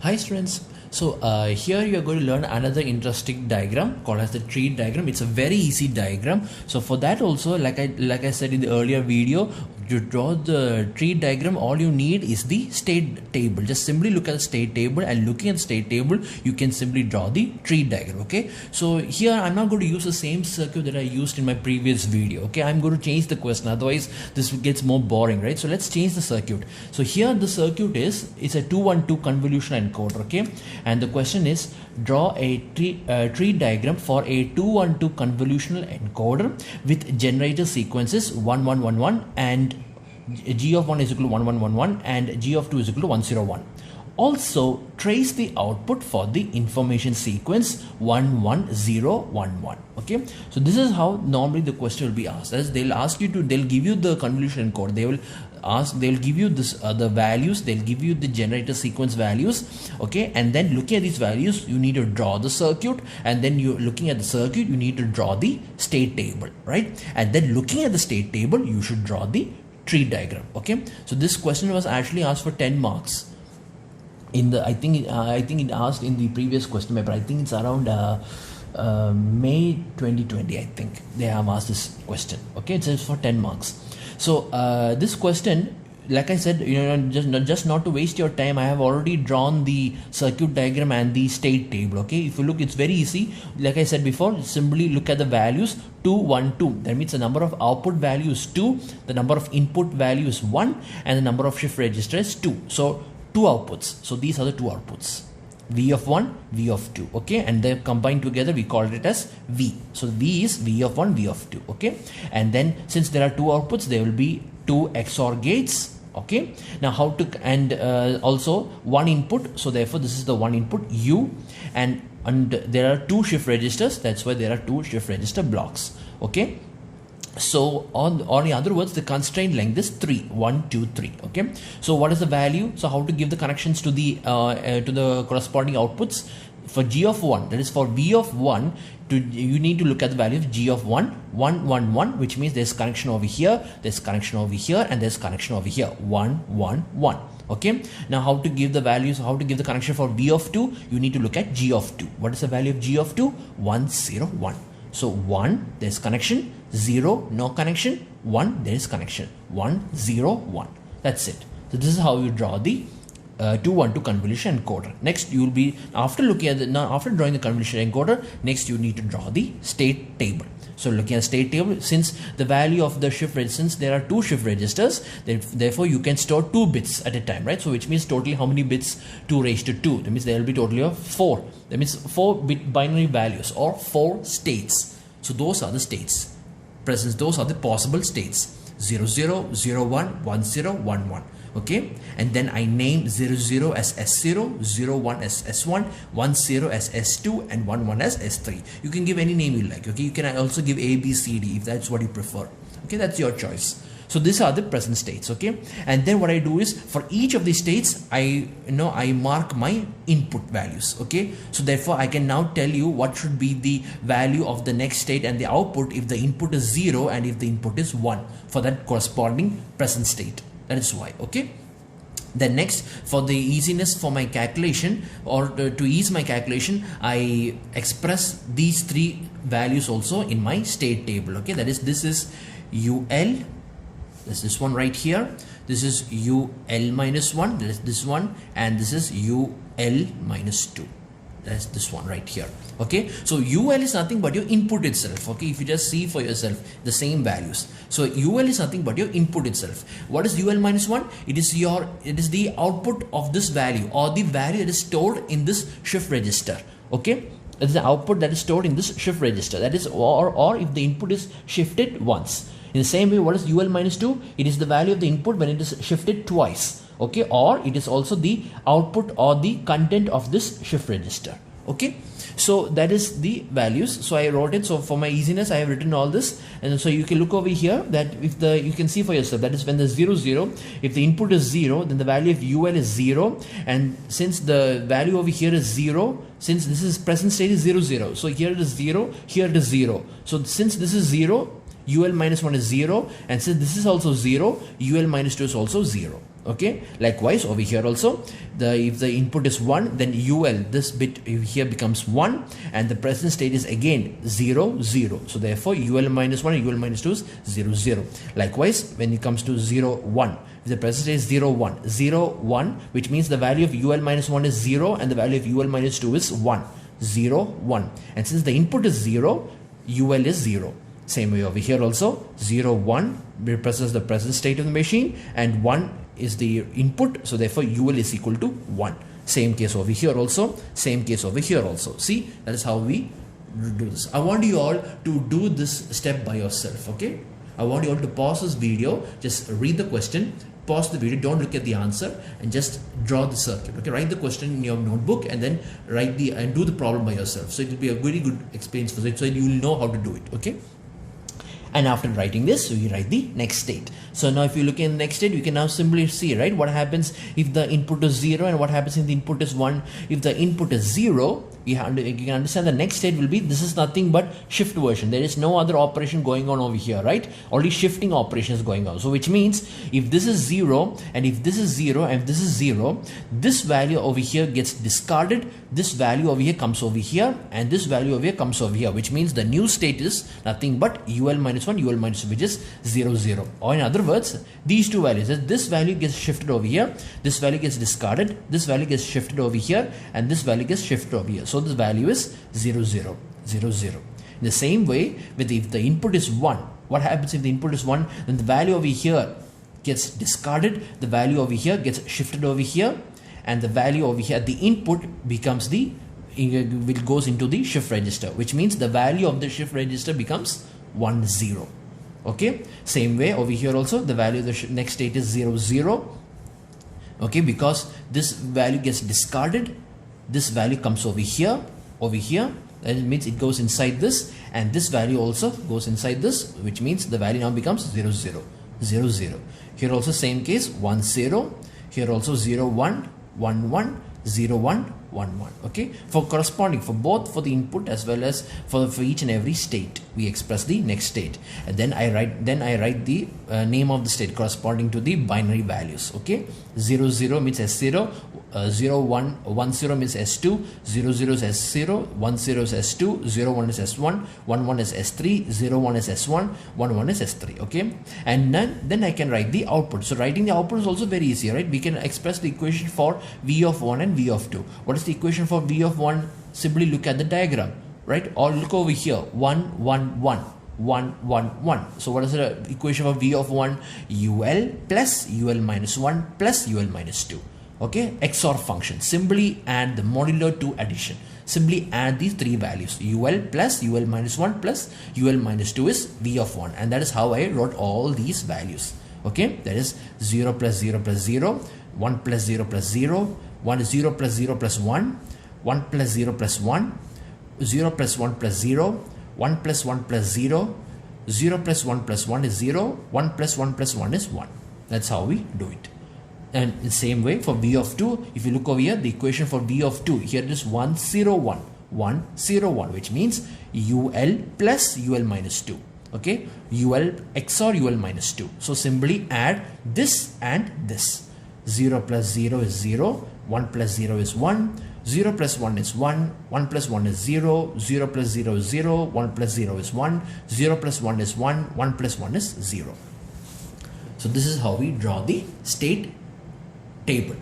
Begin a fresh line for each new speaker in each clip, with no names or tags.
Hi students, so here you are going to learn another interesting diagram called as the tree diagram. It's a very easy diagram. So for that also, like I said in the earlier video, to draw the tree diagram, all you need is the state table. Just simply look at the state table, and looking at the state table, you can simply draw the tree diagram. Okay, so here I'm not going to use the same circuit that I used in my previous video. Okay, I'm going to change the question, otherwise this gets more boring, right? So let's change the circuit. So here the circuit it's a 212 convolutional encoder. Okay, and the question is, draw a tree diagram for a 212 convolutional encoder with generator sequences 1111 and g of 1 is equal to 1111 and g of 2 is equal to 101. Also trace the output for the information sequence 11011. Okay, so this is how normally the question will be asked. As they'll give you the convolutional encoder. They'll give you this the values, they'll give you the generator sequence values. Okay, and then looking at these values, you need to draw the circuit, and then you're looking at the circuit, you need to draw the state table, right? And then looking at the state table, you should draw the tree diagram. Okay, so this question was actually asked for 10 marks in the I think it asked in the previous question paper. I think it's around May 2020. I think they have asked this question. Okay, it says for 10 marks. So this question, like I said, just not to waste your time, I have already drawn the circuit diagram and the state table. Okay, if you look, it's very easy. Like I said before, simply look at the values 2, 1, 2. That means the number of output value is 2, the number of input value is 1, and the number of shift register is 2. So 2 outputs. So these are the 2 outputs. V of 1, V of 2, okay, and they're combined together, we call it as V. So V is V of 1, V of 2, okay, and then since there are 2 outputs, there will be 2 XOR gates. Okay, now how to, and also 1 input, so therefore this is the 1 input U, and there are 2 shift registers, that's why there are 2 shift register blocks. Okay, so in other words, the constraint length is 3, 1, 2, 3. Okay, so what is the value? So how to give the connections to the corresponding outputs for G of 1, that is for V of 1, you need to look at the value of G of 1, 1, 1, 1, which means there's connection over here, there's connection over here, and there's connection over here, 1, 1, 1. Okay, now how to give the values, how to give the connection for V of 2, you need to look at G of 2. What is the value of G of 2? 1, 0, 1. So 1, there's connection, 0, no connection, 1, there is connection, 1, 0, 1. That's it. So this is how you draw the 212 convolution encoder. Next, you will be, after drawing the convolution encoder, next you need to draw the state table. So looking at state table, since the value of the shift registers, there are 2 shift registers, therefore you can store 2 bits at a time, right? So which means totally how many bits? 2 raised to 2. That means there will be totally of 4. That means 4 bit binary values or 4 states. So those are the states. Those are the possible states. 0, 0, 0, 1, 1, 0, 1, 1. Okay, and then I name 0, 0 as S0, 0, 1 as S1, 1, 0 as S2, and 1, 1 as S3. You can give any name you like. Okay, you can also give A, B, C, D if that's what you prefer. Okay, that's your choice. So these are the present states. Okay, and then what I do is for each of these states, I mark my input values. Okay, so therefore I can now tell you what should be the value of the next state and the output if the input is 0 and if the input is 1 for that corresponding present state. That is why. Okay, then next, for the easiness for my calculation, or to ease my calculation, I express these 3 values also in my state table. Okay, that is, this is UL, this one right here, this is UL minus 1, that is this one, and this is UL minus 2. That's this one right here. Okay, so UL is nothing but your input itself. Okay, if you just see for yourself the same values, so UL is nothing but your input itself. What is UL minus 1? It is the output of this value, or the value that is stored in this shift register. Okay, it's the output that is stored in this shift register, that is, or if the input is shifted once. In the same way, what is UL minus 2? It is the value of the input when it is shifted twice. Okay, or it is also the output or the content of this shift register. Okay, so that is the values. So I wrote it. So for my easiness, I have written all this, and so you can look over here that if you can see for yourself, that is when the 0, 0, if the input is 0, then the value of UL is 0, and since the value over here is 0, since this is present state is 0, 0, so here it is 0, here it is 0. So since this is 0, UL minus 1 is 0, and since this is also 0, UL minus 2 is also 0. Okay, likewise over here also, if the input is 1, then UL, this bit here becomes 1, and the present state is again 0 0. So therefore UL minus 1 and UL minus 2 is 0 0. Likewise when it comes to 0 1, if the present state is 0 1 0 1, which means the value of UL minus 1 is 0 and the value of UL minus 2 is 1 0 1, and since the input is 0, UL is 0. Same way over here also, 0 1 represents the present state of the machine and 1 is the input, so therefore UL is equal to 1. Same case over here also, same case over here also. See, that is how we do this. I want you all to do this step by yourself. Okay, I want you all to pause this video, just read the question, pause the video, don't look at the answer, and just draw the circuit. Okay, write the question in your notebook and then do the problem by yourself. So it will be a very good experience for it, so you will know how to do it. Okay. And after writing this, we write the next state. So now if you look in the next state, you can now simply see, right, what happens if the input is 0 and what happens if the input is 1. If the input is 0, you can understand the next state will be, this is nothing but shift version. There is no other operation going on over here, right? Only shifting operation is going on. So which means if this is 0 and if this is 0 and if this is 0, this value over here gets discarded, this value over here comes over here, and this value over here comes over here, which means the new state is nothing but UL minus 1, UL minus 2, which is 0 0. Or in other words, these two values, this value gets shifted over here, this value gets discarded, this value gets shifted over here, and this value gets shifted over here. So this value is 0 0 0 0. In the same way, if the input is 1, what happens if the input is 1? Then the value over here gets discarded, the value over here gets shifted over here, and the value over here, the input becomes it goes into the shift register, which means the value of the shift register becomes 1 0. Okay, same way over here also, the value of the next state is 0 0. Okay, because this value gets discarded, this value comes over here, that means it goes inside this, and this value also goes inside this, which means the value now becomes 0 0 0 0. Here also same case, 1 0. Here also 0 1 1 1 0 1 1 1. Okay, for corresponding, for both for the input as well as for each and every state, we express the next state, and then I write the name of the state corresponding to the binary values. Okay, 0 0 means S0, 0 1 1 0 means S2, 0 0 is S0, 1 0 is S2, 0 1 is S1, 1 1 is S3, 0 1 is S1, 1 1 is S3. Okay, and then I can write the output. So writing the output is also very easy, right? We can express the equation for V of 1 and V of 2. What is the equation for V of 1? Simply look at the diagram, right? Or look over here, 1 1 1 1 1 1. So what is the equation for V of 1? UL plus UL minus 1 plus UL minus 2. Okay, XOR function. Simply add the modulo 2 addition. Simply add these three values, UL plus UL minus 1 plus UL minus 2 is V of 1, and that is how I wrote all these values. Okay, that is 0 plus 0 plus 0, 1 plus 0 plus 0, 1 is 0 plus 0 plus 1, 1 plus 0 plus 1, 0 plus 1 plus 0, 1 plus 1 plus 0, 0 plus 1 plus 1 is 0, 1 plus 1 plus 1 is 1. That's how we do it. And in the same way for V of 2, if you look over here, the equation for V of 2, here it is 1 0 1, 1 0 1, which means UL plus UL minus 2. Okay, UL XOR UL minus 2. So simply add this and this. 0 plus 0 is 0, 1 plus 0 is 1, 0 plus 1 is 1, 1 plus 1 is 0, 0 plus 0 is 0, 1 plus 0 is 1, 0 plus 1 is 1, 1 plus 1 is 0. So this is how we draw the state table.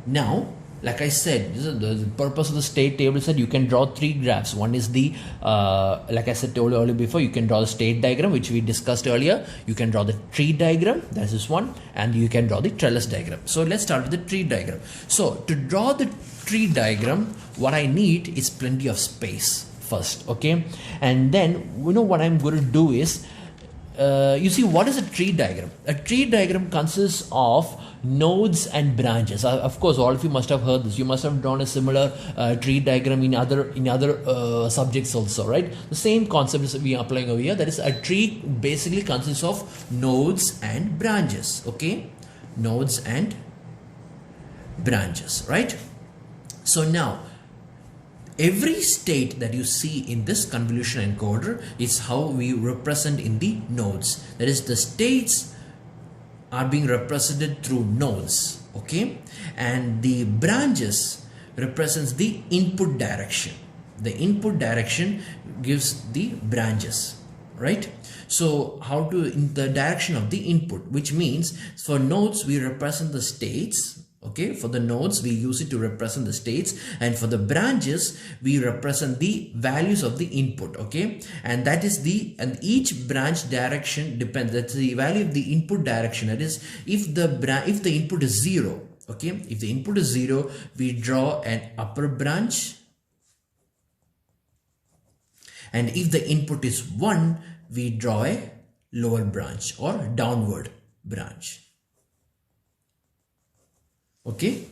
Now, like I said, the purpose of the state table is that you can draw three graphs. One is the, like I said told earlier before, you can draw the state diagram, which we discussed earlier. You can draw the tree diagram, that is one, and you can draw the trellis diagram. So let's start with the tree diagram. So to draw the tree diagram, what I need is plenty of space first, okay? And then, you know what I'm going to do is, you see, what is a tree diagram? A tree diagram consists of nodes and branches. Of course, all of you must have heard this. You must have drawn a similar tree diagram in other subjects also, right? The same concept is we are applying over here. That is, a tree basically consists of nodes and branches. Okay, nodes and branches, right? So now, every state that you see in this convolutional encoder is how we represent in the nodes. That is, the states are being represented through nodes, okay, and the branches represents the input direction. The input direction gives the branches, right? So how to, in the direction of the input, which means for nodes we represent the states, okay, for the nodes we use it to represent the states, and for the branches we represent the values of the input, okay, and that is the, and each branch direction depends, that's the value of the input direction. That is, if the input is 0, okay, if the input is 0, we draw an upper branch, and if the input is 1, we draw a lower branch or downward branch. Okay,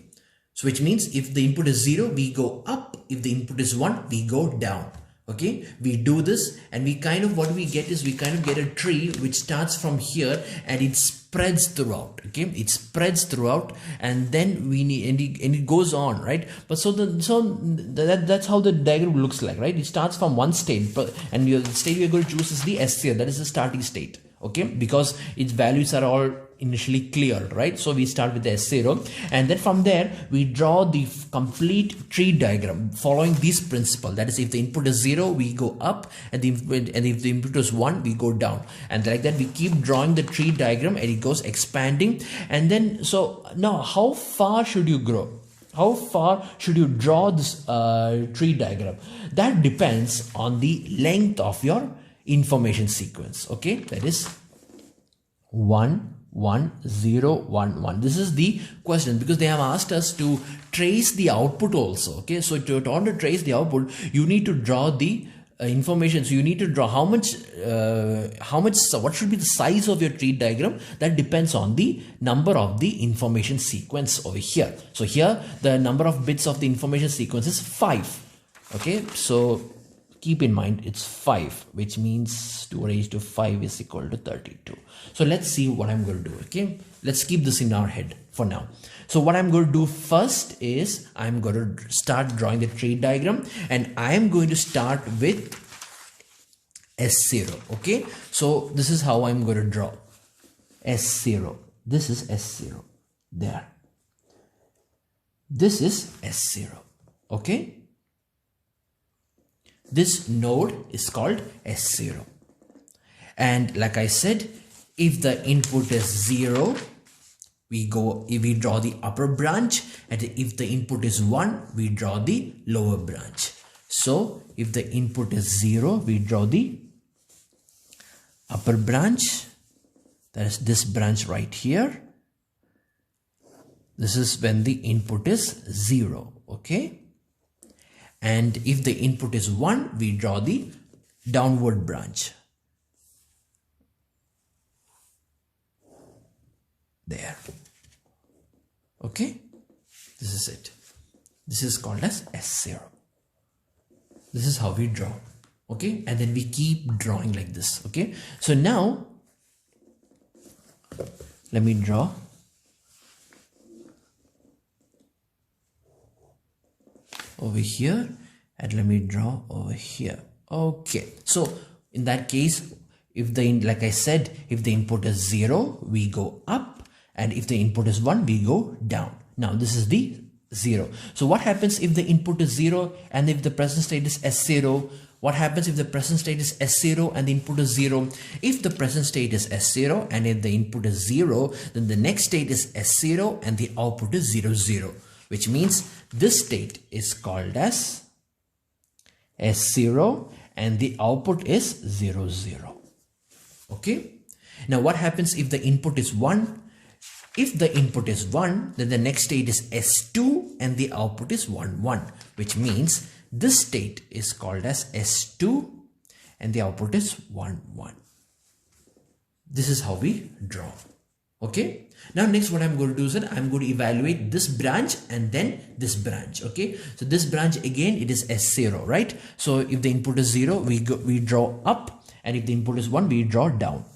so which means if the input is 0, we go up. If the input is 1, we go down. Okay, we do this, and we kind of, what we get is, we kind of get a tree which starts from here and it spreads throughout. Okay, it spreads throughout, and then we need, and it goes on, right? But that's how the diagram looks like, right? It starts from one state, and the state we're going to choose is the S0, that is the starting state. Okay, because its values are all initially clear, right? So we start with the S0, and then from there we draw the complete tree diagram following this principle. That is, if the input is 0, we go up, and if the input is 1, we go down, and like that we keep drawing the tree diagram, and it goes expanding. And then, so now how far should you grow? How far should you draw this tree diagram? That depends on the length of your information sequence. Okay, that is 1 1 0 1 1. This is the question, because they have asked us to trace the output also. Okay, so to order to trace the output, you need to draw the information. So you need to draw how much what should be the size of your tree diagram. That depends on the number of the information sequence over here. So here the number of bits of the information sequence is 5. Okay, so keep in mind it's 5, which means 2 raised to 5 is equal to 32. So let's see what I'm going to do. Okay, let's keep this in our head for now. So what I'm going to do first is I'm going to start drawing the tree diagram, and I'm going to start with S0. Okay, so this is how I'm going to draw S0. This is S0 there. This is S0. Okay, this node is called S0, and like I said, if the input is 0, we draw the upper branch, and if the input is 1, we draw the lower branch. So if the input is 0, we draw the upper branch, that is this branch right here. This is when the input is 0. Okay, and if the input is 1, we draw the downward branch there. Okay, this is it. This is called as S0. This is how we draw. Okay, and then we keep drawing like this. Okay, so now let me draw over here, and let me draw over here. Okay, so in that case, if the, like I said, if the input is 0, we go up, and if the input is 1, we go down. Now this is the 0. So what happens if the input is 0 and if the present state is S0? What happens if the present state is S0 and the input is 0? If the present state is S0 and if the input is 0, then the next state is S0 and the output is 0 0, which means this state is called as S0 and the output is 0 0. Okay, now what happens if the input is 1? If the input is 1, then the next state is S2 and the output is 1 1, which means this state is called as S2 and the output is 1 1. This is how we draw. Okay, now next what I'm going to do is that I'm going to evaluate this branch and then this branch. Okay, so this branch again, it is S0, right? So if the input is 0, we draw up, and if the input is 1, we draw down.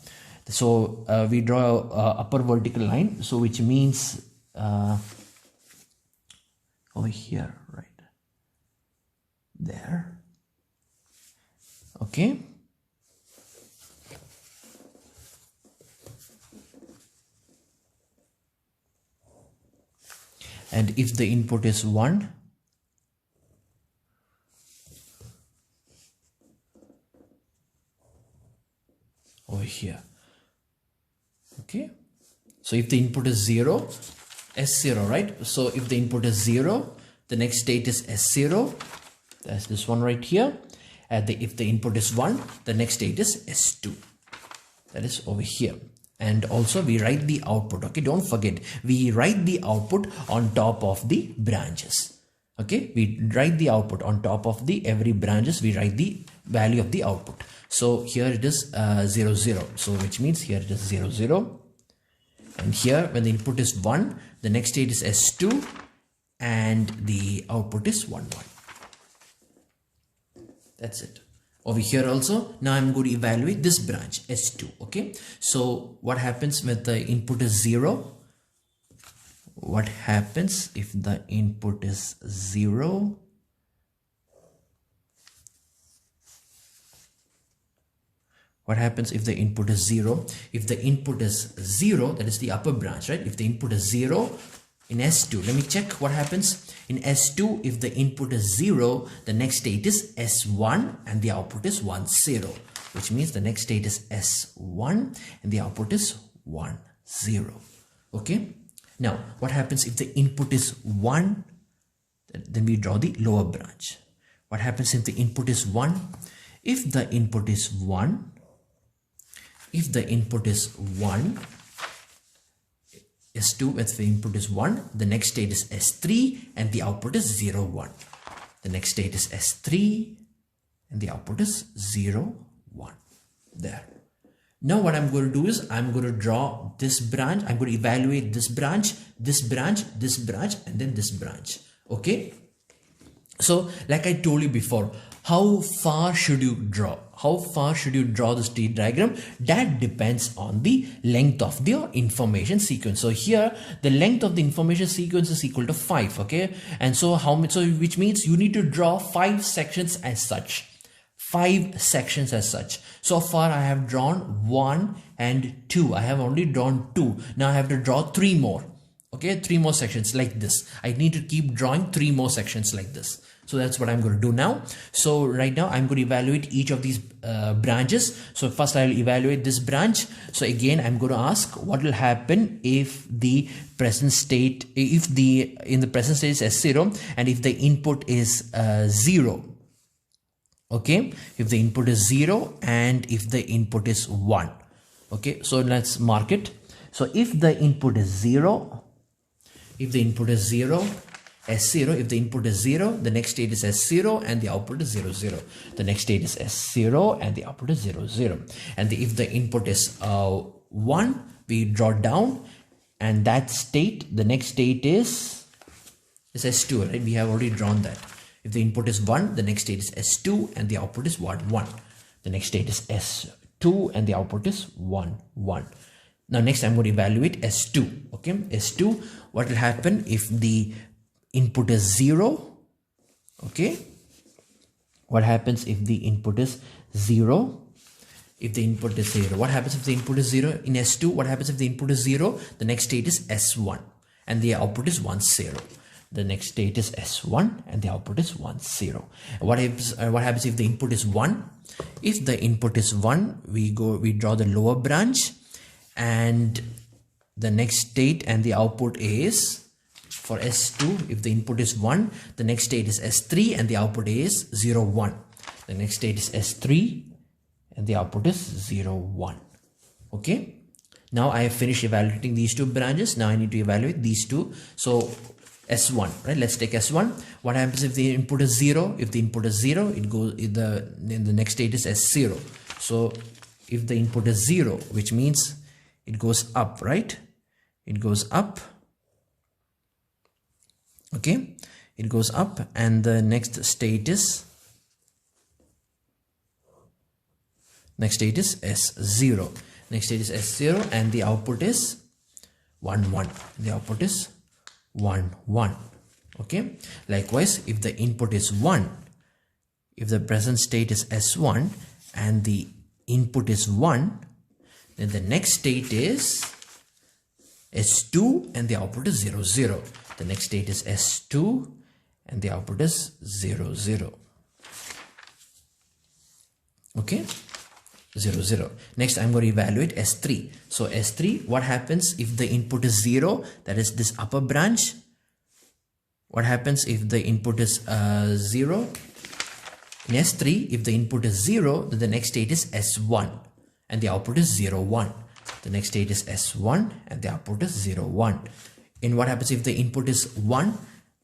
So we draw a upper vertical line, so which means over here, right there. Okay, And if the input is 1, over here. Okay, so if the input is 0, S0, right? So if the input is 0, the next state is S0. That's this one right here. And if the input is 1, the next state is S2. That is over here. And also we write the output. Okay, don't forget, we write the output on top of the branches. Okay, we write the output on top of the every branches. We write the value of the output. So here it is 0 0. So which means here it is 0 0. And here when the input is 1, the next state is S2 and the output is 1 1. That's it. Over here also, now I'm going to evaluate this branch S2. Okay, so what happens when the input is 0? What happens if the input is 0? What happens if the input is 0? If the input is 0, that is the upper branch, right? If the input is 0 in S2, let me check what happens. In S2, if the input is 0, the next state is S1 and the output is 1 0, which means the next state is S1 and the output is 1 0. Okay. Now, what happens if the input is 1? Then we draw the lower branch. What happens if the input is 1? If the input is 1, if the input is 1, S2, if the input is 1, the next state is S3 and the output is 0 1. The next state is S3 and the output is 0 1. There. Now what I'm going to do is I'm going to draw this branch. I'm going to evaluate this branch, this branch, this branch, and then this branch. Okay. So like I told you before, how far should you draw? How far should you draw the state diagram? That depends on the length of your information sequence. So here the length of the information sequence is equal to 5. Okay. And so how much? So which means you need to draw 5 sections as such. 5 sections as such. So far I have drawn 1 and 2. I have only drawn 2. Now I have to draw 3 more. Okay, 3 more sections like this. I need to keep drawing 3 more sections like this. So that's what I'm going to do now. So right now I'm going to evaluate each of these branches. So first I'll evaluate this branch. So again, I'm going to ask what will happen if the present state, in the present state is S0 and if the input is 0. Okay, if the input is 0 and if the input is 1. Okay, so let's mark it. So if the input is 0, if the input is 0, S0, if the input is 0, the next state is S0 and the output is 0 0. The next state is S0 and the output is 0 0. And if the input is 1, we draw down, and that state, the next state is S2, right? We have already drawn that. If the input is 1, the next state is S2 and the output is 1 1. The next state is S2 and the output is 1 1. Now next I'm going to evaluate S2. Okay, S2, what will happen if the input is 0? Okay, what happens if the input is 0? If the input is 0, what happens if the input is 0? In S2, what happens if the input is 0? The next state is S1 and the output is 1 0. The next state is S1 and the output is 1 0. What happens if the input is 1? If the input is 1, we draw the lower branch, and the next state and the output is, for S2, if the input is 1, the next state is S3 and the output is 0 1. The next state is S3 and the output is 0 1. Okay, now I have finished evaluating these 2 branches. Now I need to evaluate these 2. So S1, right? Let's take S1. What happens if the input is 0? If the input is 0, it goes in the next state is S0. So if the input is 0, which means it goes up, right? It goes up. Okay, it goes up, and the next state is S0. Next state is S0 and the output is 1 1. The output is 1 1. Okay, likewise, if the input is 1, if the present state is S1 and the input is 1, then the next state is S2 and the output is 0 0. The next state is S2 and the output is 0, 0. Okay, 0, 0. Next, I'm going to evaluate S3. So S3, what happens if the input is 0? That is this upper branch. What happens if the input is 0? In S3, if the input is 0, then the next state is S1 and the output is 0, 1. The next state is S1 and the output is 0, 1. And what happens if the input is 1?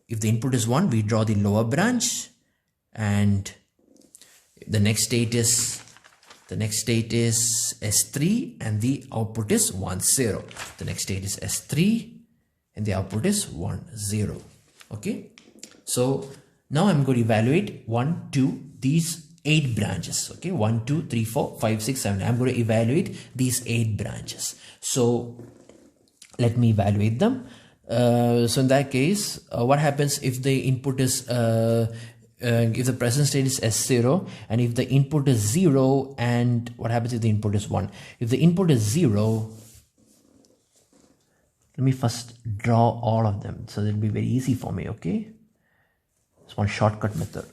If the input is 1, we draw the lower branch, and the next state is S3 and the output is 1, 0. The next state is S3 and the output is 1, 0. Okay, so now I'm going to evaluate 1, 2, these 8 branches. Okay, 1, 2, 3, 4, 5, 6, 7. I'm going to evaluate these 8 branches. So let me evaluate them. So in that case, what happens if the input is if the present state is S0 and if the input is 0, and what happens if the input is 1? If the input is 0, let me first draw all of them so that it'll be very easy for me. Okay, it's one shortcut method.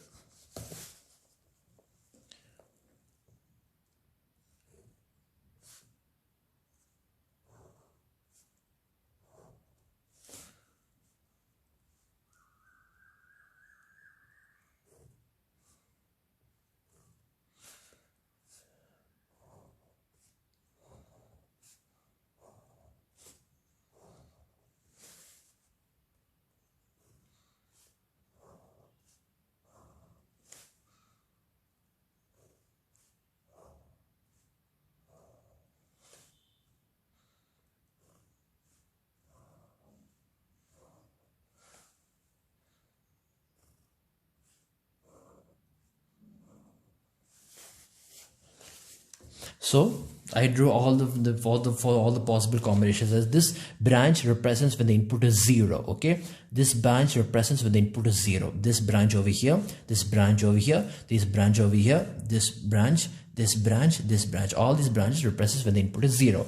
So I drew all for all the possible combinations, as this branch represents when the input is 0. Okay, this branch represents when the input is 0. This branch over here, this branch over here, this branch over here, this branch, this branch, this branch. All these branches represents when the input is 0.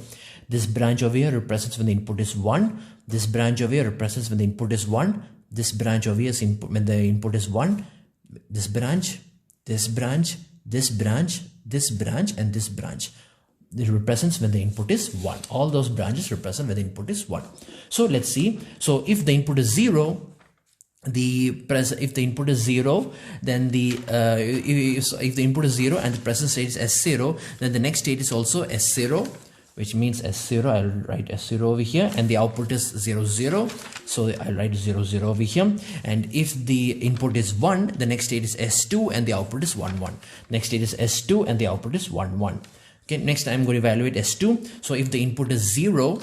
This branch over here represents when the input is 1. This branch over here represents when the input is 1. This branch over here is input when the input is 1. This branch, this branch, this branch, this branch, and this branch. It represents when the input is 1. All those branches represent when the input is 1. So let's see. So if the input is 0, if the input is 0, then if the input is 0 and the present state is S0, then the next state is also S0, which means S0. I'll write S0 over here, and the output is 0, 0. So I'll write 0, 0 over here. And if the input is 1, the next state is S2 and the output is 1, 1. Next state is S2 and the output is 1, 1. Okay, next I'm going to evaluate S2. So if the input is 0,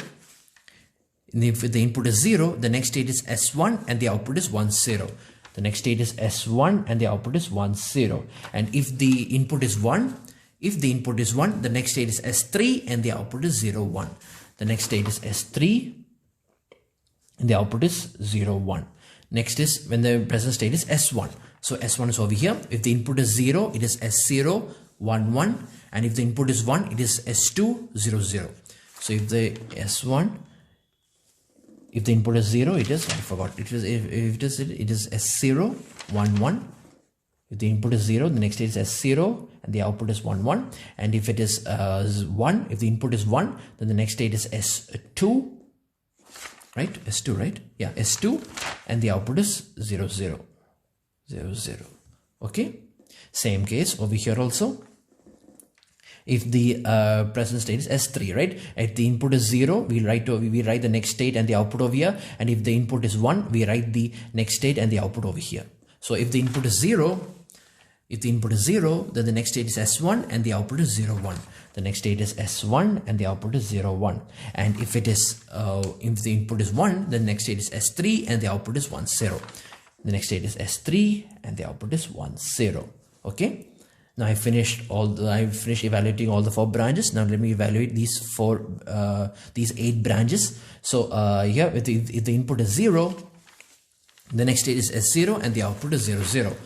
if the input is 0, the next state is S1 and the output is 1, 0. The next state is S1 and the output is 1, 0. And if the input is 1, the next state is S3 and the output is 0, 1. The next state is S3 and the output is 0, 1. Next is when the present state is S1. So S1 is over here. If the input is 0, it is S0, 1, 1. And if the input is 1, it is S2, 0, 0. So if the S1, if the input is 0, it is, I forgot, it is S0, 1, 1. If the input is 0, the next state is S0 and the output is 1, 1. And if it is 1, if the input is 1, then the next state is S2, right? S2, right? Yeah, S2, and the output is 0, 0, 0, 0. Okay, same case over here also. If the present state is S3, right? If the input is 0, we write the next state and the output over here. And if the input is 1, we write the next state and the output over here. So if the input is 0, then the next state is S1 and the output is 0, 1. The next state is S1 and the output is 0, 1. And if it is, if the input is 1, the next state is S3 and the output is 1, 0. The next state is S3 and the output is 1, 0. Okay. Now I finished evaluating all the 4 branches. Now let me evaluate these 8 branches. So here, if the input is 0, the next state is S0 and the output is 0, 0.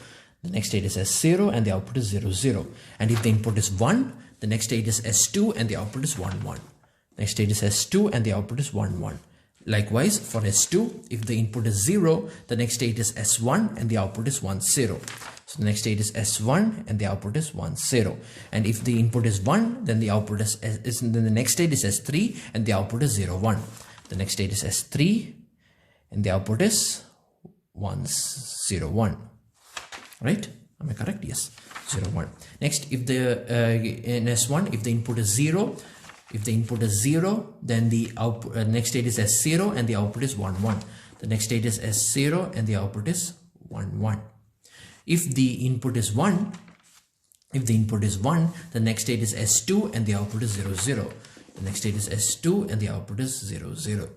The next state is S0 and the output is 0, 0. And if the input is 1, the next state is S2 and the output is 1, 1. Next state is S2 and the output is 1, 1. Likewise, for S2, if the input is 0, the next state is S1 and the output is 1, 0. So the next state is S1 and the output is 1, 0. And if the input is 1, then the output then the next state is S3 and the output is 0, 1. The next state is S3 and the output is 1, 0, 1. Right? Am I correct? Yes. 0, 1. Next, if in S1, if the input is 0, then the output next state is S0 and the output is 1, 1. The next state is S0 and the output is 1, 1. If the input is 1, the next state is S2 and the output is 0, 0. The next state is S2 and the output is 0, 0.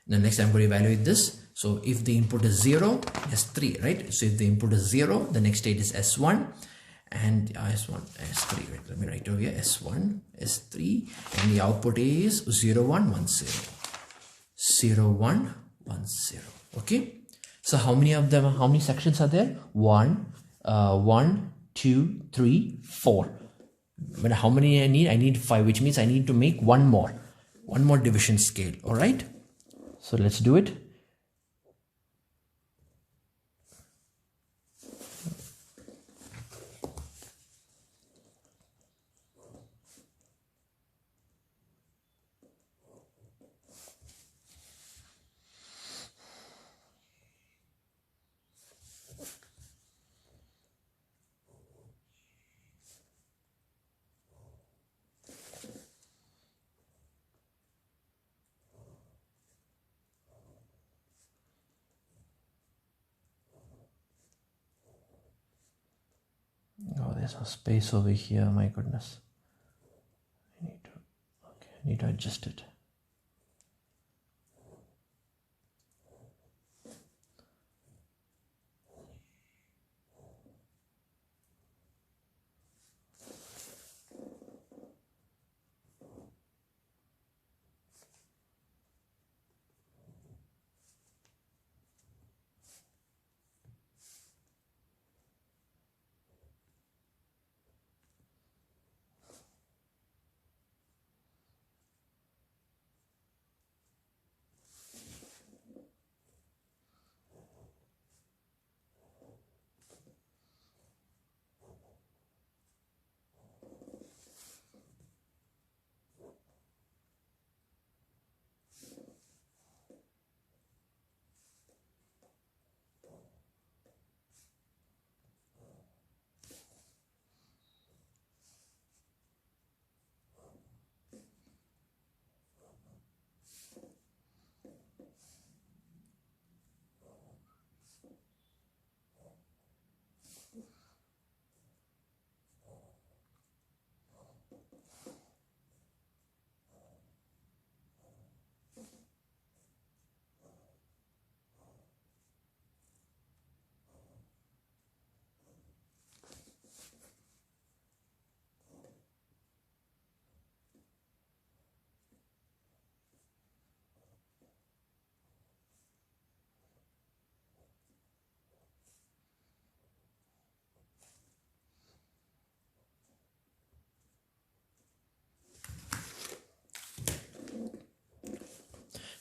Now next I'm going to evaluate this. So if the input is 0, S3, right? So if the input is 0, the next state is S1 and S1, S3, right? Let me write over here, S1, S3, and the output is 0, 1, 1, 0. 0, 1, 1, 0. Okay. So how many sections are there? 1, 2, 3, 4. But how many I need? I need 5, which means I need to make one more division scale. All right. So let's do it. Oh, there's no space over here. My goodness. I need to adjust it.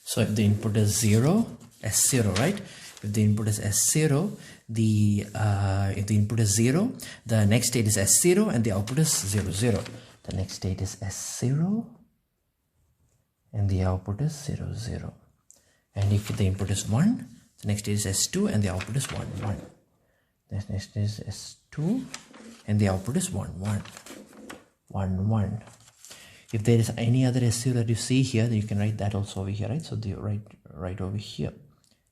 So if the input is 0, S0, right? If the input is S0, if the input is 0, the next state is S0 and the output is 0, 0. The next state is S0 and the output is 0, 0. And if the input is 1, the next state is S2 and the output is 1, 1. The next is S2 and the output is 1, 1. 1, 1. If there is any other S0 that you see here, then you can write that also over here, right? So the right over here,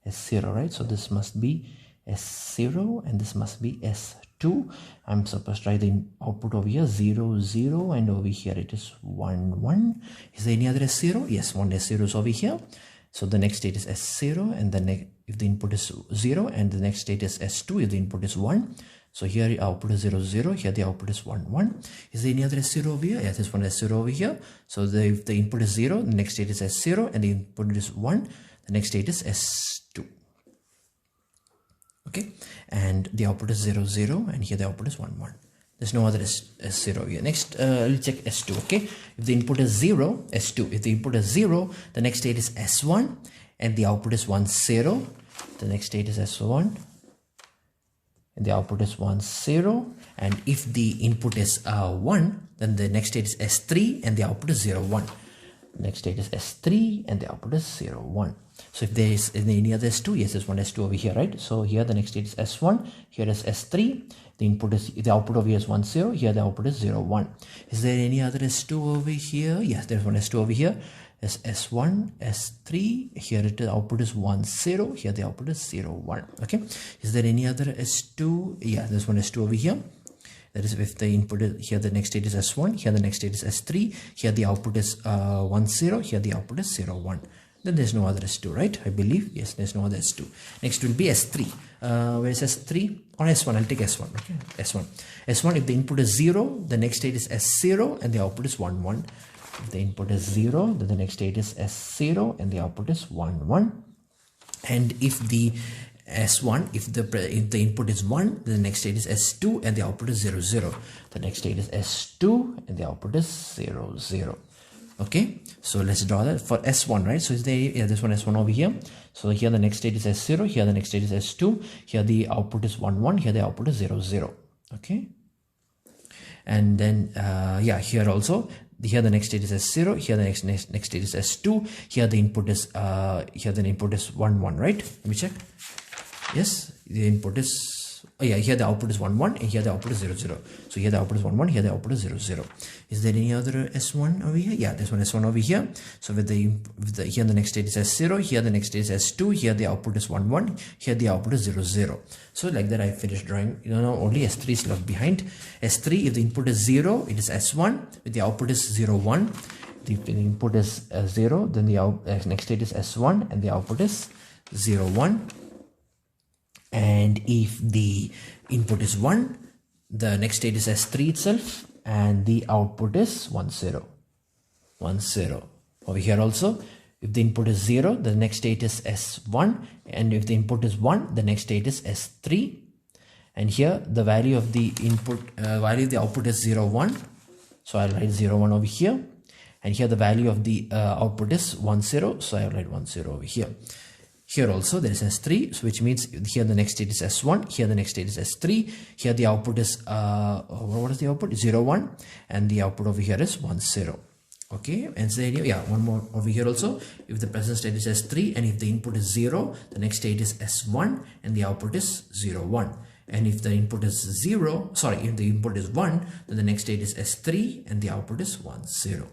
S0, right? So this must be S0 and this must be S2. I'm supposed to write the output over here 0, 0, and over here it is 1, 1. Is there any other S0? Yes, one S0 is over here. So the next state is S0, and if the input is 0, and the next state is S2 if the input is 1. So here the output is 0, 0. Here the output is 1, 1. Is there any other S0 over here? Yes, there's one S0 over here. So if the input is 0, the next state is S0, and the input is 1, the next state is S2. Okay, and the output is 0, 0, and here the output is 1, 1. There's no other S0 here. Next, let's check S2. Okay, if the input is 0, S2. If the input is 0, the next state is S1, and the output is 1 0. The next state is S1 and the output is 1 0. And if the input is 1, then the next state is S3 and the output is 0 1. Next state is S3 and the output is 0 1. So if there is any other S2, yes, there's one S2 over here, right? So here the next state is S1, here is S3, the output over here is 1 0, here the output is 0 1. Is there any other S2 over here? Yes, there's one S2 over here. Is S1, S3, here the output is 1 0, here the output is 0 1. Okay, is there any other S2? Yeah, there's one S2 over here. That is, if the input is here, the next state is S1, here the next state is S3, here the output is 1 0, here the output is 0 1. Then there's no other S2, right? I believe. Yes, there's no other S2. Next will be S3. Where is S3? Or S1, I'll take S1. Okay, S1. S1, if the input is 0, the next state is S0 and the output is 1 1. If the input is 0, then the next state is S0 and the output is 1 1. And if the S1, if the input is 1, then the next state is S2 and the output is 0 0. The next state is S2 and the output is 0 0. Okay, so let's draw that for S1, right? So is there, yeah, this one S1 over here. So here the next state is S0, here the next state is S2, here the output is 1 1, here the output is 0 0. Okay, and then yeah, here also, here the next state is S0, here the next state is S2, here the input is 1 1, right? Let me check. Yes, the input is, oh yeah, here the output is 1 1 and here the output is 0 0. So here the output is 1 1, here the output is 0 0. Is there any other S1 over here? Yeah, there's one S1 over here. So with the here the next state is S0, here the next state is S2, here the output is 1 1, here the output is 0 0. So like that I finished drawing. You know, only S3 is left behind. S3, if the input is 0, it is S1, if the output is 0 1. If the input is 0, then the next state is S1 and the output is 0 1. And if the input is 1, the next state is S3 itself and the output is 1 0 1 0. Over here also, if the input is 0, the next state is S1, and if the input is 1, the next state is S3. And here the value of the input value of the output is 0 1, so I'll write 0 1 over here. And here the value of the output is 1 0, so I'll write 1 0 over here. Here also there is S3, so which means here the next state is S1, here the next state is S3, here the output is, what is the output? 0 1, and the output over here is 1 0. Okay, and so yeah, one more over here also. If the present state is S3 and if the input is 0, the next state is S1 and the output is 0 1. And if the input is 0, sorry, if the input is 1, then the next state is S3 and the output is 1 0.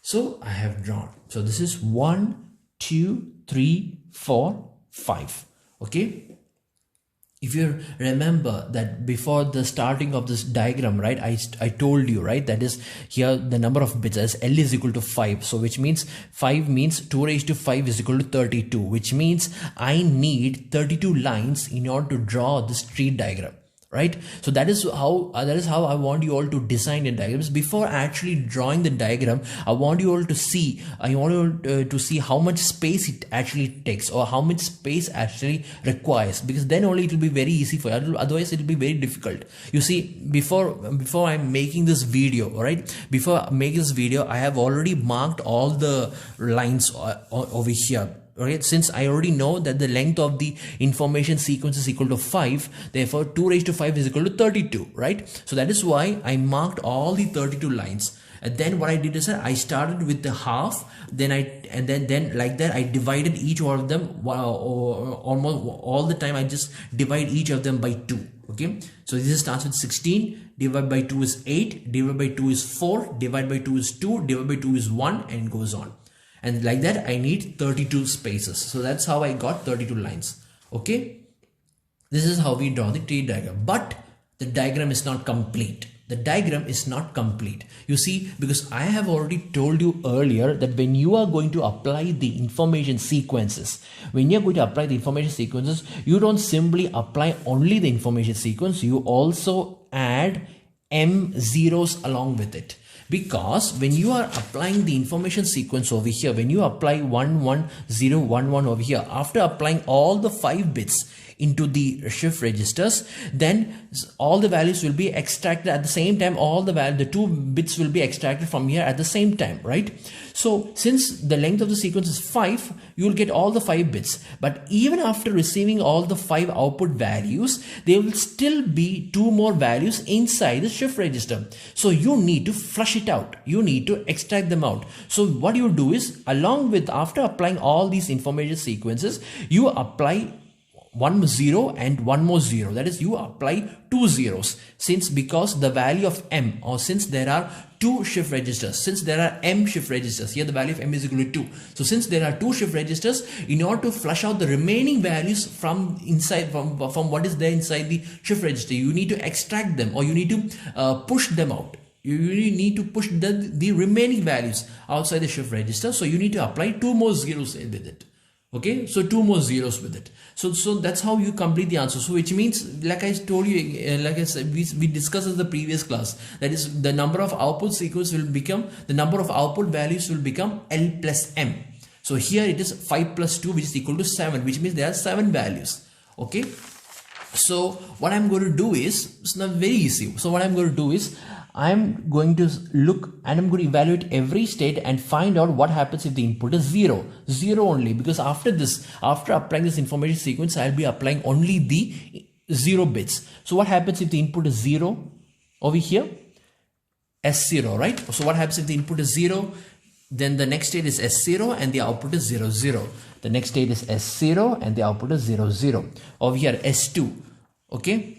So I have drawn. So this is 1, 2, 3, 4, 5. Okay, if you remember that before the starting of this diagram, right, I told you, right, that is here the number of bits as L is equal to 5. So which means 5 means 2 raised to 5 is equal to 32, which means I need 32 lines in order to draw this tree diagram. Right, so that is how I want you all to design the diagrams. Before actually drawing the diagram, I want you all to see how much space it actually takes, or how much space actually requires, because then only it will be very easy for you. Otherwise it will be very difficult. You see, before I'm making this video, right, before making this video, I have already marked all the lines over here. Okay, since I already know that the length of the information sequence is equal to 5, therefore 2 raised to 5 is equal to 32, right? So that is why I marked all the 32 lines. And then what I did is I started with the half, then like that I divided each one of them, almost all the time I just divide each of them by 2. Okay, so this starts with 16, divided by 2 is 8, divided by 2 is 4, divided by 2 is 2, divided by 2 is 1, and it goes on. And like that I need 32 spaces. So that's how I got 32 lines. Okay, this is how we draw the tree diagram, but the diagram is not complete. The diagram is not complete. You see, because I have already told you earlier that when you are going to apply the information sequences, you don't simply apply only the information sequence, you also add M zeros along with it. Because when you are applying the information sequence over here, when you apply 1 1 0 1 1 over here, after applying all the 5 bits, into the shift registers, then all the values will be extracted at the same time. All the 2 bits will be extracted from here at the same time, right? So since the length of the sequence is 5, you will get all the 5 bits. But even after receiving all the 5 output values, there will still be 2 more values inside the shift register. So you need to flush it out. You need to extract them out. So what you do is, along with, after applying all these information sequences, you apply 1 0 and 1 more 0. That is, you apply 2 zeros, because the value of m, or since there are 2 shift registers, since there are m shift registers, here the value of m is equal to 2. So since there are 2 shift registers, in order to flush out the remaining values from inside, from what is there inside the shift register, you need to extract them, or you need to push them out. You really need to push the remaining values outside the shift register. So you need to apply 2 more zeros with it. Okay, so 2 more zeros with it. So that's how you complete the answer. So which means, like I told you, like I said, we discussed in the previous class, that is, the number of output sequence will become, the number of output values will become L plus M. So here it is 5 plus 2, which is equal to 7, which means there are 7 values. Okay, so what I'm going to do is, it's not very easy. So what I'm going to do is, I'm going to look and I'm going to evaluate every state and find out what happens if the input is 0 only, because after applying this information sequence, I'll be applying only the 0 bits. So what happens if the input is 0 over here? S0, right? So what happens if the input is 0? Then the next state is S0 and the output is 0 0. The next state is S0 and the output is 0 0. Over here S2. Okay.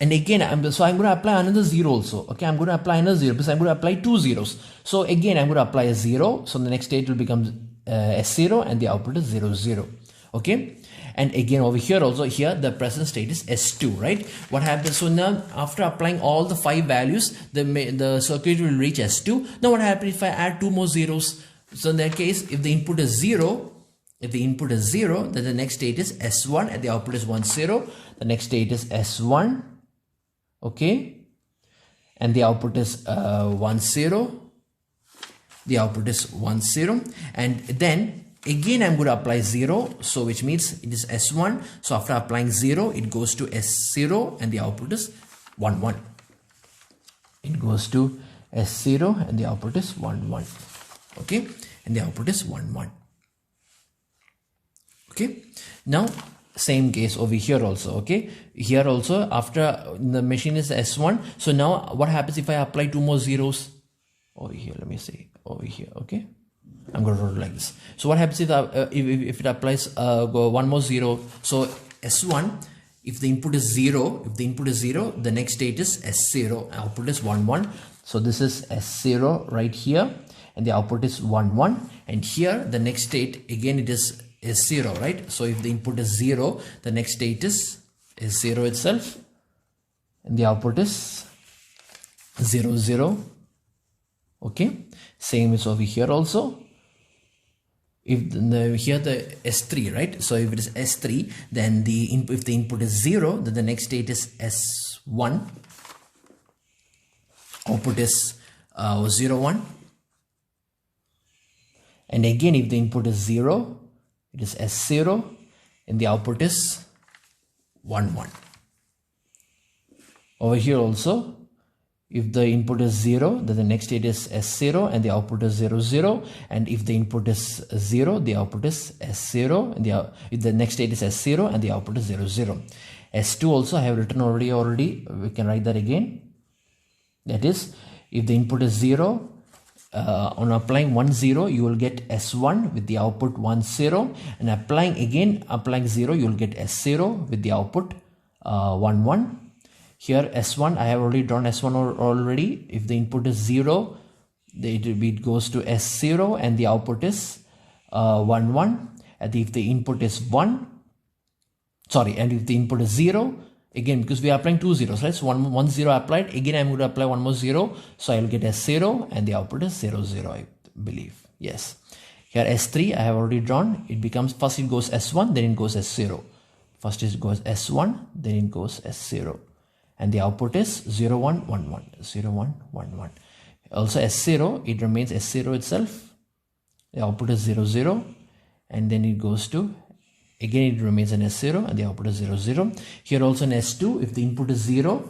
And again, I'm going to apply another 0 also. Okay, I'm going to apply another 0 because I'm going to apply 2 zeros. So again, I'm going to apply a 0. So the next state will become S0 and the output is 0 0. Okay. And again over here also, here the present state is S2, right? What happens? So now after applying all the 5 values, the circuit will reach S2. Now what happens if I add 2 more zeros? So in that case, if the input is 0, then the next state is S1 and the output is 1 0. The next state is S1. Okay, and the output is 1 0. The output is 1 0, and then again I'm going to apply 0, so which means it is S1. So after applying 0, it goes to S0 and the output is 1 1. It goes to S0 and the output is 1 1. Okay, and the output is 1 1. Okay, now same case over here also. Okay, here also after the machine is S1. So now what happens if I apply 2 more zeros over here? Let me see over here. Okay, I'm going to roll like this. So what happens if it applies 1 more 0? So S1, if the input is 0, the next state is S0, output is 1 1. So this is S0 right here, and the output is 1 1. And here the next state again, it is 0, right? So if the input is 0, the next state is 0 itself, and the output is 0 0. Okay, same is over here also. If here the S3, right? So if it is S3, then if the input is 0, then the next state is S1. Output is 0 1. And again, if the input is 0, it is S0 and the output is 1 1. Over here also, if the input is 0, then the next state is S0 and the output is 0 0. And if the input is 0, the output is S0 and if the next state is S0 and the output is 0 0. S2 also I have written already. We can write that again. That is, if the input is 0, on applying 1 0, you will get S1 with the output 1 0, and applying 0, you will get S0 with the output 1 1. Here S1, I have already drawn S1 already. If the input is 0, it goes to S0 and the output is 1 1. And if the input is 1, and if the input is 0, again, because we are applying 2 zeros, right? So 1 0 applied. Again, I'm going to apply 1 more 0. So I will get S0 and the output is 0 0, I believe. Yes. Here S3, I have already drawn. It becomes, first it goes S1, then it goes S0. First it goes S1, then it goes S0. And the output is 0 1 1 1. 0 1 1 1. Also S0, it remains S0 itself. The output is 0 0. And then it goes to again it remains an S0 and the output is 0 0. Here also in S2, if the input is 0,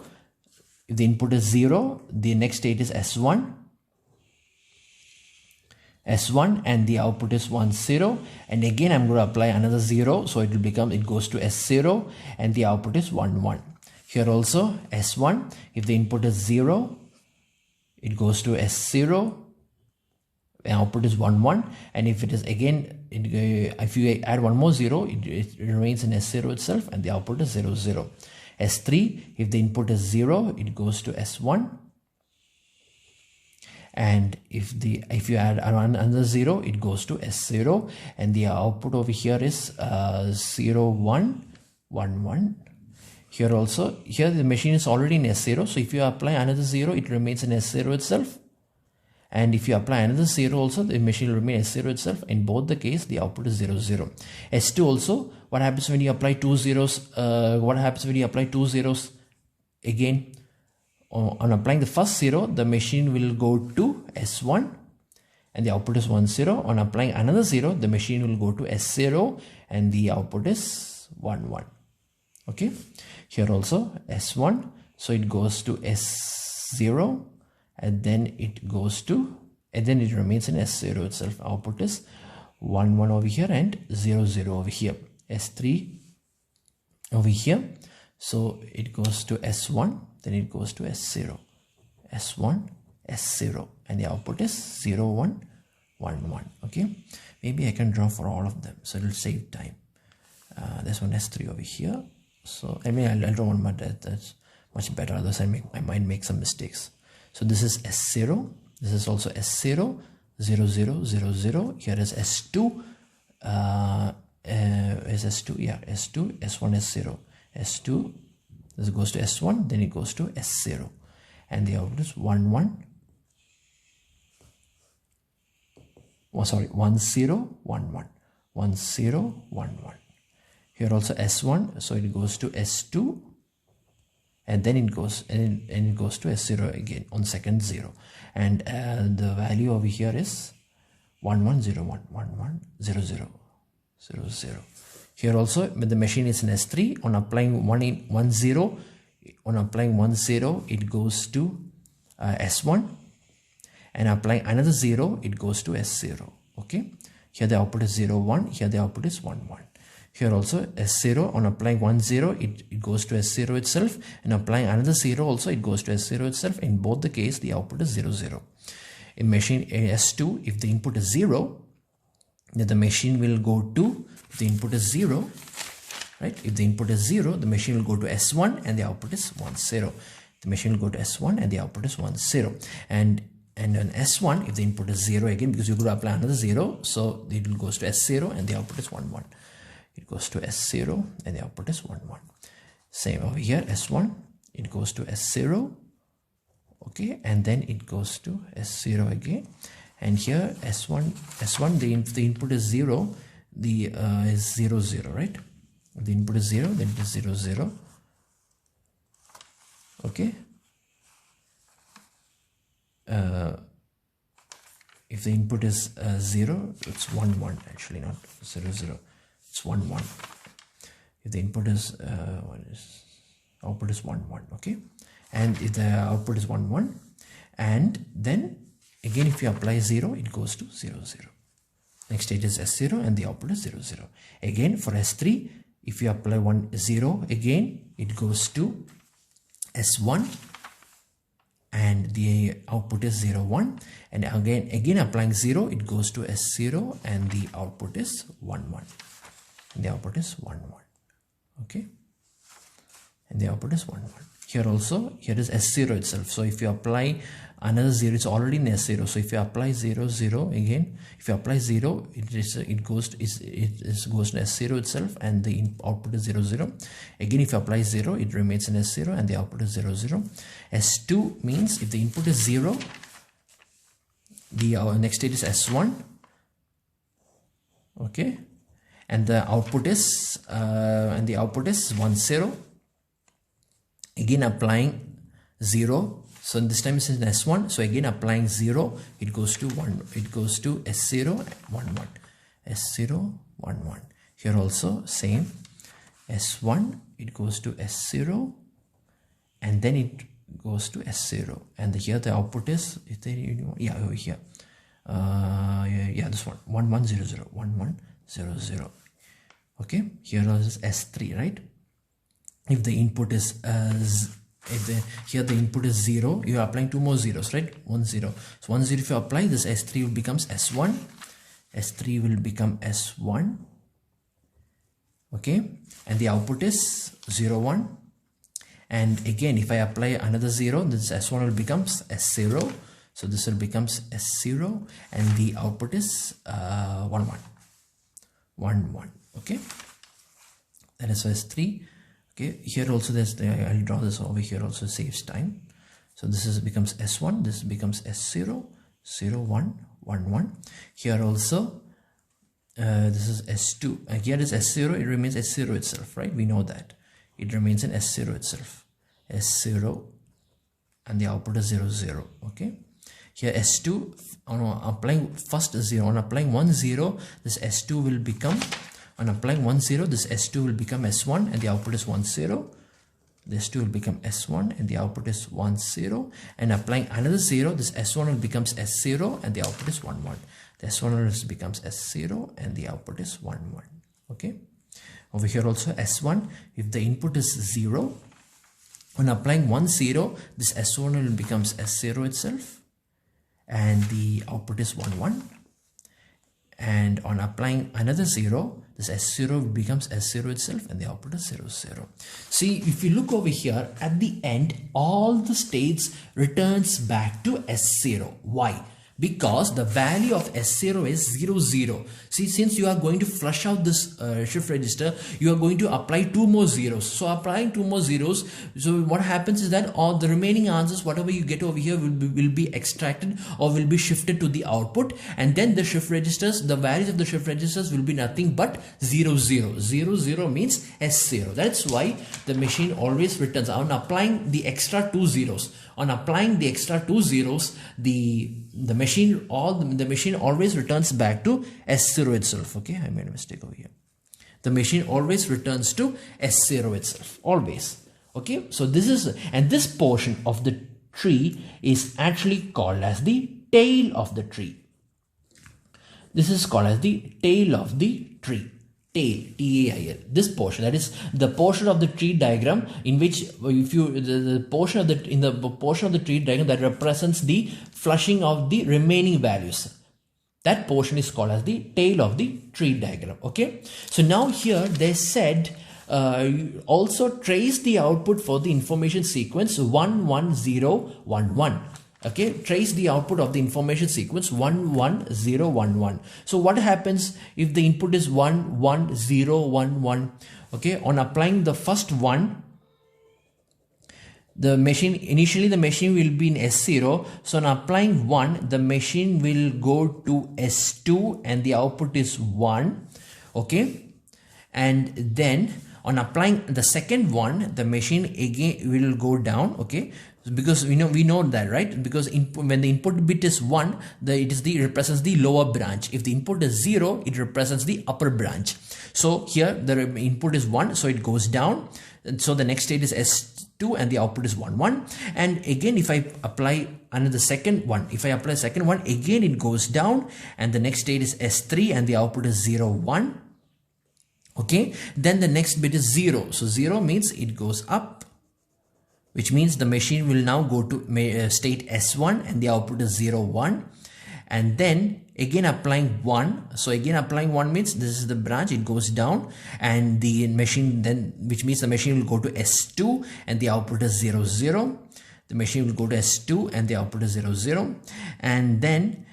the next state is S1 and the output is 1 0, and again I'm going to apply another 0, so it goes to S0 and the output is 1 1. Here also S1, if the input is 0, it goes to S0, the output is 1 1, and if it is again, if you add one more 0, it remains in S0 itself and the output is 0 0. S3, if the input is 0, it goes to S1, and if you add another 0, it goes to S0, and the output over here is 0 1 1 1. Here the machine is already in S0, so if you apply another 0, it remains in S0 itself, and if you apply another 0 also, the machine will remain S0 itself. In both the case, the output is 0 0. S2 also, what happens when you apply two zeros? Again, on applying the first 0, the machine will go to S1 and the output is 1 0. On applying another 0, the machine will go to S0 and the output is 1 1. Okay, here also S1, so it goes to S0 and then it remains in S0 itself. Output is 1 1 over here and 0 0 over here. S3 over here, so it goes to S1, then it goes to S0, S1, S0, and the output is 0 1 1 1. Okay, maybe I can draw for all of them, so it will save time. There's one S3 over here, so I mean I'll draw one, but that's much better, otherwise I might make some mistakes. So this is S0, this is also S0, 0 0 0 0. Here is S2, is S2, yeah, S2, S1, S0, S2, this goes to S1, then it goes to S0, and the output is 1 1. Oh, sorry, 1 0 1 1, 1 0 1 1. Here also S1, so it goes to S2, and then it goes to S0 again on second 0, and the value over here is 1 1 0 1 1 1 0 0 0 0. Here also, when the machine is in S3, on applying 1 0, it goes to S1, and applying another 0, it goes to S0. Okay, here the output is 0 1, here the output is 1 1. Here also S0, on applying 1 0, it goes to S0 itself, and applying another 0 also, it goes to S0 itself. In both the case, the output is 0 0. In machine S2, if the input is 0, then the machine will go to, if the input is 0, right? If the input is 0, the machine will go to S1 and the output is 1 0. The machine will go to S1 and the output is 1 0. And on S1, if the input is 0 again, because you're going to apply another 0, so it will goes to S0 and the output is 1 1. It goes to S0 and the output is 1 1. Same over here, S1, it goes to S0, okay, and then it goes to S0 again. And here S1, the input is 0, is 0 0, right? If the input is 0, then it is 0 0. Okay. If the input is 0, it's 1 1, actually not 0 0. It's 1 1. If the input is output is 1 1, okay, and if the output is 1 1, and then again if you apply 0, it goes to 0 0. Next stage is S0 and the output is 0 0. Again for S3, if you apply 1 0, again it goes to S1 and the output is 0 1, and again applying 0, it goes to S0 and the output is 1 1. And the output is 1 1. Okay, and the output is 1 1. Here also, here is S0 itself. So if you apply another 0, it's already in S0. So if you apply 0 0 again, if you apply 0, it goes to S0 itself, and the output is 0 0. Again, if you apply 0, it remains in S0 and the output is 0 0. S2 means if the input is 0, the next state is S1. Okay, and the output is 1 0. Again applying 0, so this time it's in S1, so again applying 0, it goes to 1, it goes to S0 1 1, S0 1 1. Here also same, S1 it goes to S0 and then it goes to S0, and here the output is over here, this one 1100 1100. Okay, here is S3, right? If the input is here the input is 0, you are applying two more zeros, right? 1 0. So 1 0, if you apply this, S3 will becomes S1, S3 will become S1. Okay, and the output is 0 1. And again, if I apply another 0, this S1 will becomes S0. So this will becomes S0, and the output is 1 1. Okay, that is S3. Okay, here also there's I'll draw this over here, also saves time. So this is becomes S1, this becomes S0, 0 1 1 1. Here also this is S2, and here is S0, it remains S0 itself, right? We know that it remains in S0 itself, S0, and the output is 0 0. Okay, here S2, on applying first 0, on applying 1 0, this S2 will become, on applying 1 0, this S2 will become S1, and the output is 1 0. This 2 will become S1, and the output is 1 0. And applying another 0, this S1 will becomes S0, and the output is 1 1. The S1 will becomes S0, and the output is 1 1. Okay, over here also S1, if the input is 0, on applying 1 0, this S1 will becomes S0 itself, and the output is 1 1. And on applying another 0, this S0 becomes S0 itself, and the output is 0 0. See, if you look over here, at the end, all the states returns back to S0. Why? Because the value of S0 is 0 0. See, since you are going to flush out this shift register, you are going to apply two more zeros. So applying two more zeros, so what happens is that all the remaining answers, whatever you get over here, will be extracted or will be shifted to the output, and then the shift registers, the values of the shift registers will be nothing but 0 0. 0 0 means S0. That's why the machine always returns. On applying the extra two zeros, on applying the extra two zeros, the machine always returns back to S0 itself. Okay, I made a mistake over here. The machine always returns to S0 itself, always. Okay, so this is, and this portion of the tree is actually called as the tail of the tree. This is called as the tail of the tree. Tail, T-A-I-L. This portion, that is the portion of the tree diagram in which, if you the portion of the tree diagram that represents the flushing of the remaining values, that portion is called as the tail of the tree diagram. Okay, so now here they said also trace the output for the information sequence 1 1 0 1 1. Okay, trace the output of the information sequence 1 1 0 1 1. So what happens if the input is 1 1 0 1 1? Okay, on applying the first one, the machine, initially the machine will be in S0. So on applying 1, the machine will go to S2, and the output is 1. Okay, and then on applying the second one, the machine again will go down. Okay, because we know that, right? Because when the input bit is 1, it represents the lower branch. If the input is 0, it represents the upper branch. So here the input is 1, so it goes down. And so the next state is S2, and the output is 1 1. And again, if I apply another second one, again it goes down, and the next state is S3, and the output is 0 1. Okay, then the next bit is 0. So 0 means it goes up, which means the machine will now go to state S1, and the output is 0 1. And then again applying 1. So again applying 1 means this is the branch, it goes down, and the machine then, which means the machine will go to S2, and the output is 0 0. The machine will go to S2, and the output is 0 0. And then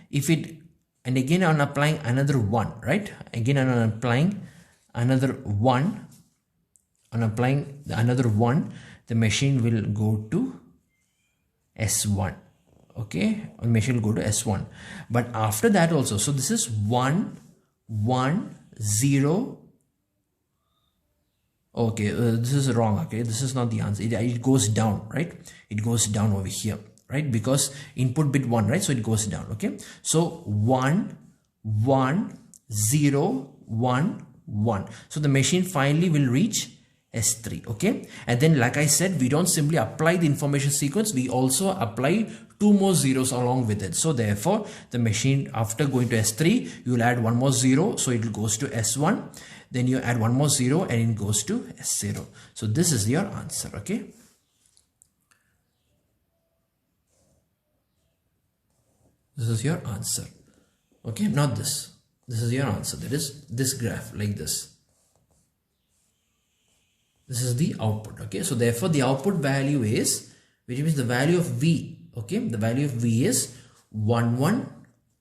and again on applying another 1, right? Again on applying another 1, the machine will go to S1. Okay, the machine will go to S1. But after that also, so this is 1 1 0. Okay, this is wrong. Okay, this is not the answer. It goes down, right? It goes down over here, right? Because input bit 1, right? So it goes down. Okay, so 1 1 0 1 1. So the machine finally will reach S3. Okay, and then like I said, we don't simply apply the information sequence, we also apply 2 more zeros along with it. So therefore the machine, after going to S3, you will add 1 more 0, so it goes to S1, then you add 1 more 0 and it goes to S0. So this is your answer. Okay, this is your answer. Okay, not this. This is your answer. That is this graph like this. This is the output. Okay, so therefore the output value is, which means the value of V. Okay, the value of V is 1 1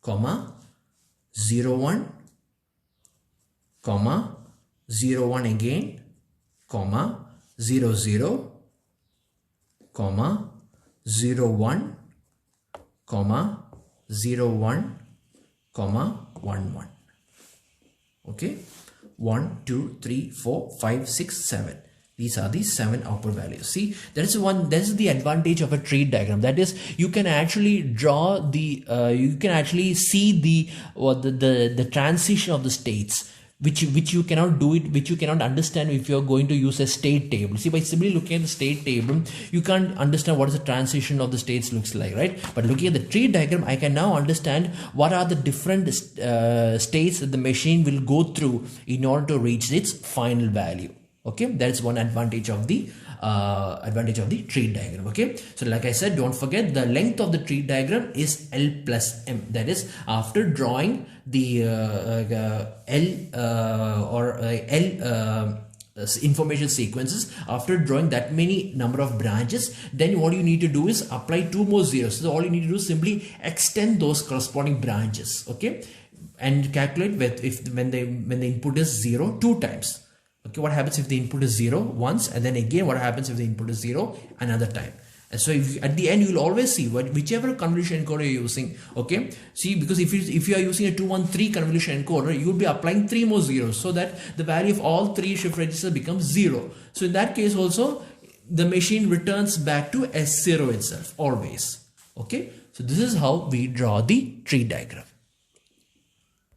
comma 0 1 comma 0 1 again comma 0 0 comma 0 1 comma 0 1 comma 1 1. Okay, 1 2 3 4 5 6 7. These are the 7 output values. See, that is the advantage of a tree diagram. That is, you can actually draw the, you can actually see the transition of the states, which you cannot do it, which you cannot understand if you're going to use a state table. See, by simply looking at the state table, you can't understand what is the transition of the states looks like, right? But looking at the tree diagram, I can now understand what are the different states that the machine will go through in order to reach its final value. Okay, that's one advantage of the tree diagram. Okay, so like I said, don't forget the length of the tree diagram is L plus M. That is, after drawing the information sequences, after drawing that many number of branches, then what you need to do is apply 2 more zeros. So all you need to do is simply extend those corresponding branches. Okay, and calculate when the input is 0 2 times. Okay, what happens if the input is 0 once, and then again what happens if the input is 0 another time. And so at the end you will always see whichever convolution encoder you're using. Okay, see, because if you are using a 213 convolution encoder, you will be applying 3 more zeros, so that the value of all 3 shift registers becomes 0. So in that case also the machine returns back to S0 itself always. Okay, so this is how we draw the tree diagram.